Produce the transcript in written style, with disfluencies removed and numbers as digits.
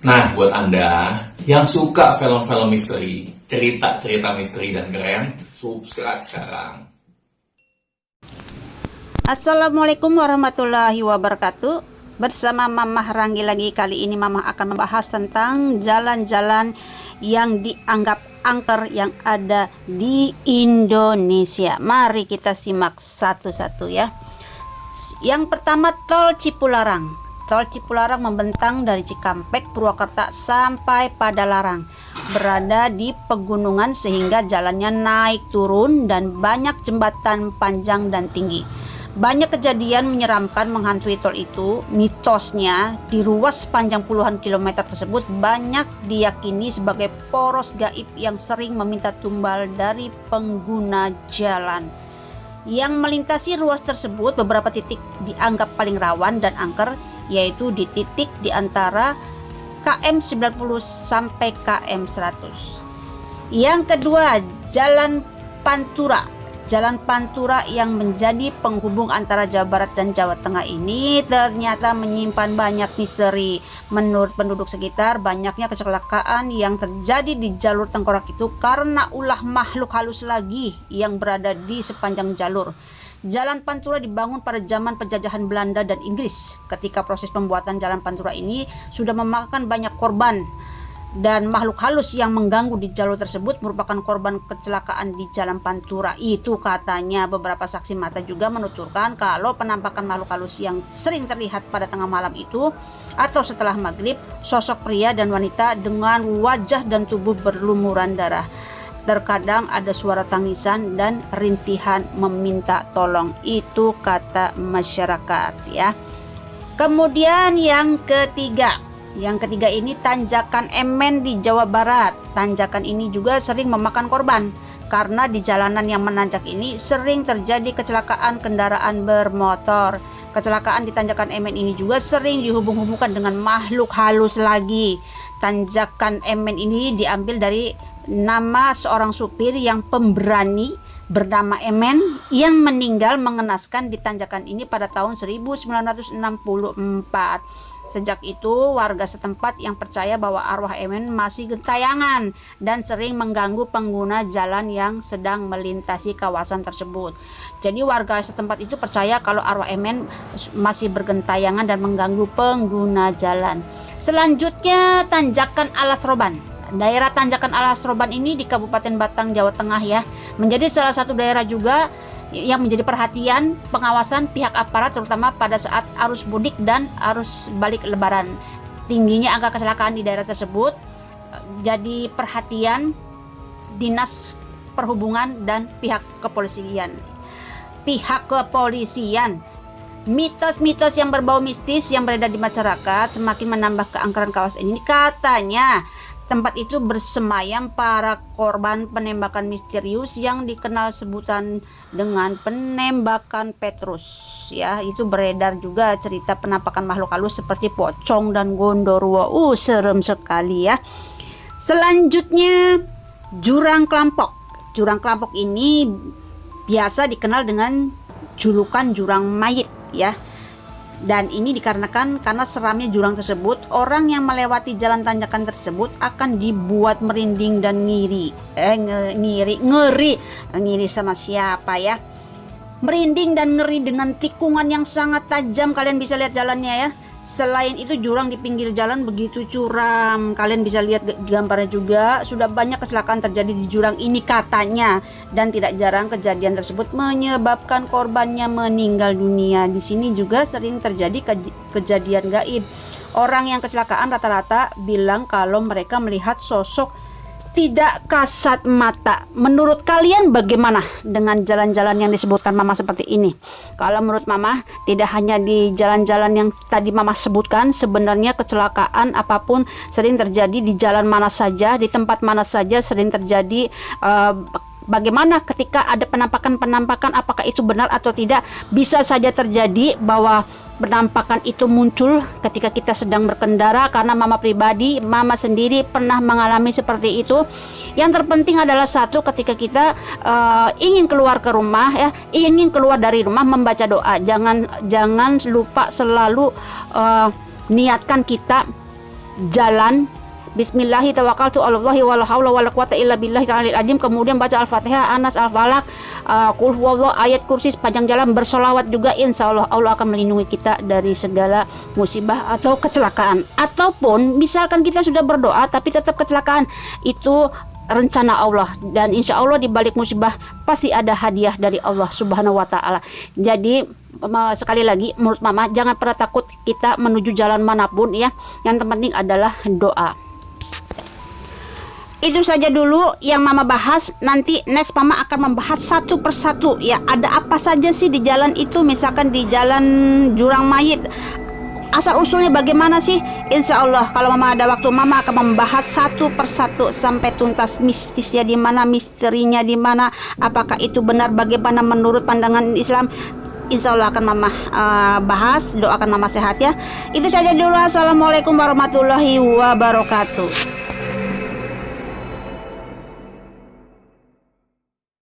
Nah, buat Anda yang suka film-film misteri, cerita-cerita misteri dan keren, subscribe sekarang. Assalamualaikum warahmatullahi wabarakatuh. Bersama Mamah Ranggi lagi. Kali ini Mamah akan membahas tentang jalan-jalan yang dianggap angker yang ada di Indonesia. Mari kita simak satu-satu ya. Yang pertama, Tol Cipularang. Tol Cipularang membentang dari Cikampek, Purwakarta sampai Padalarang. Berada di pegunungan sehingga jalannya naik turun dan banyak jembatan panjang dan tinggi. Banyak kejadian menyeramkan menghantui tol itu. Mitosnya, di ruas sepanjang puluhan kilometer tersebut banyak diyakini sebagai poros gaib yang sering meminta tumbal dari pengguna jalan. Yang melintasi ruas tersebut, beberapa titik dianggap paling rawan dan angker, yaitu di titik di antara KM 90 sampai KM 100. Yang kedua, Jalan Pantura. Jalan Pantura yang menjadi penghubung antara Jawa Barat dan Jawa Tengah ini ternyata menyimpan banyak misteri. Menurut penduduk sekitar, banyaknya kecelakaan yang terjadi di jalur tengkorak itu karena ulah makhluk halus lagi yang berada di sepanjang jalur. Jalan Pantura dibangun pada zaman penjajahan Belanda dan Inggris. Ketika proses pembuatan Jalan Pantura ini sudah memakan banyak korban, dan makhluk halus yang mengganggu di jalur tersebut merupakan korban kecelakaan di Jalan Pantura. Itu katanya. Beberapa saksi mata juga menuturkan kalau penampakan makhluk halus yang sering terlihat pada tengah malam itu atau setelah maghrib, sosok pria dan wanita dengan wajah dan tubuh berlumuran darah. Terkadang ada suara tangisan dan rintihan meminta tolong. Itu kata masyarakat ya. Kemudian yang ketiga ini Tanjakan Emen di Jawa Barat. Tanjakan ini juga sering memakan korban karena di jalanan yang menanjak ini sering terjadi kecelakaan kendaraan bermotor. Kecelakaan di Tanjakan Emen ini juga sering dihubung-hubungkan dengan makhluk halus lagi. Tanjakan Emen ini diambil dari nama seorang supir yang pemberani bernama Emen yang meninggal mengenaskan di tanjakan ini pada tahun 1964. Sejak itu, warga setempat yang percaya bahwa arwah Emen masih gentayangan dan sering mengganggu pengguna jalan yang sedang melintasi kawasan tersebut. Jadi warga setempat itu percaya kalau arwah Emen masih bergentayangan dan mengganggu pengguna jalan. Selanjutnya, Tanjakan Alas Roban. Daerah Tanjakan Alas Roban ini di Kabupaten Batang, Jawa Tengah ya, menjadi salah satu daerah juga yang menjadi perhatian pengawasan pihak aparat terutama pada saat arus mudik dan arus balik lebaran. Tingginya angka kecelakaan di daerah tersebut jadi perhatian Dinas Perhubungan dan pihak kepolisian. Mitos-mitos yang berbau mistis yang beredar di masyarakat semakin menambah keangkeran kawasan ini. Katanya tempat itu bersemayam para korban penembakan misterius yang dikenal sebutan dengan penembakan Petrus ya. Itu beredar juga cerita penampakan makhluk halus seperti pocong dan gondorwo. Serem sekali ya. Selanjutnya, Jurang Klampok. Jurang Klampok ini biasa dikenal dengan julukan jurang mayit ya. Dan ini dikarenakan karena seramnya jurang tersebut, orang yang melewati jalan tanjakan tersebut akan dibuat merinding dan ngiri. Ngiri sama siapa ya? Merinding dan ngeri dengan tikungan yang sangat tajam. Kalian bisa lihat jalannya ya. Selain itu, jurang di pinggir jalan begitu curam. Kalian bisa lihat gambarnya juga. Sudah banyak kecelakaan terjadi di jurang ini katanya, dan tidak jarang kejadian tersebut menyebabkan korbannya meninggal dunia. Di sini juga sering terjadi kejadian gaib. Orang yang kecelakaan rata-rata bilang kalau mereka melihat sosok tidak kasat mata. Menurut kalian bagaimana dengan jalan-jalan yang disebutkan Mama seperti ini? Kalau menurut Mama, tidak hanya di jalan-jalan yang tadi Mama sebutkan, sebenarnya kecelakaan apapun sering terjadi di jalan mana saja, di tempat mana saja sering terjadi. Bagaimana ketika ada penampakan-penampakan, apakah itu benar atau tidak? Bisa saja terjadi bahwa penampakan itu muncul ketika kita sedang berkendara, karena Mama pribadi, Mama sendiri pernah mengalami seperti itu. Yang terpenting adalah satu, ketika kita ingin keluar ke rumah ya, ingin keluar dari rumah, membaca doa. Jangan lupa selalu niatkan kita jalan Bismillahi tawakkaltu 'alallahi wala haula wala quwata illa billahi ta'alil azim, kemudian baca Al-Fatihah, Anas, Al-Falaq, qul huwallahu, ayat kursi sepanjang jalan, bersolawat juga, insya Allah Allah akan melindungi kita dari segala musibah atau kecelakaan. Ataupun misalkan kita sudah berdoa tapi tetap kecelakaan, itu rencana Allah, dan insya Allah di balik musibah pasti ada hadiah dari Allah Subhanahu wa Ta'ala. Jadi sekali lagi, menurut Mama, jangan pernah takut kita menuju jalan manapun ya. Yang terpenting adalah doa. Itu saja dulu yang Mama bahas. Nanti next Mama akan membahas satu persatu ya, ada apa saja sih di jalan itu. Misalkan di jalan Jurang Mayit, asal usulnya bagaimana sih? Insya Allah kalau Mama ada waktu, Mama akan membahas satu persatu sampai tuntas. Mistisnya di mana, misterinya di mana, apakah itu benar, bagaimana menurut pandangan Islam. Insya Allah akan Mama bahas. Doakan Mama sehat ya. Itu saja dulu. Assalamualaikum warahmatullahi wabarakatuh.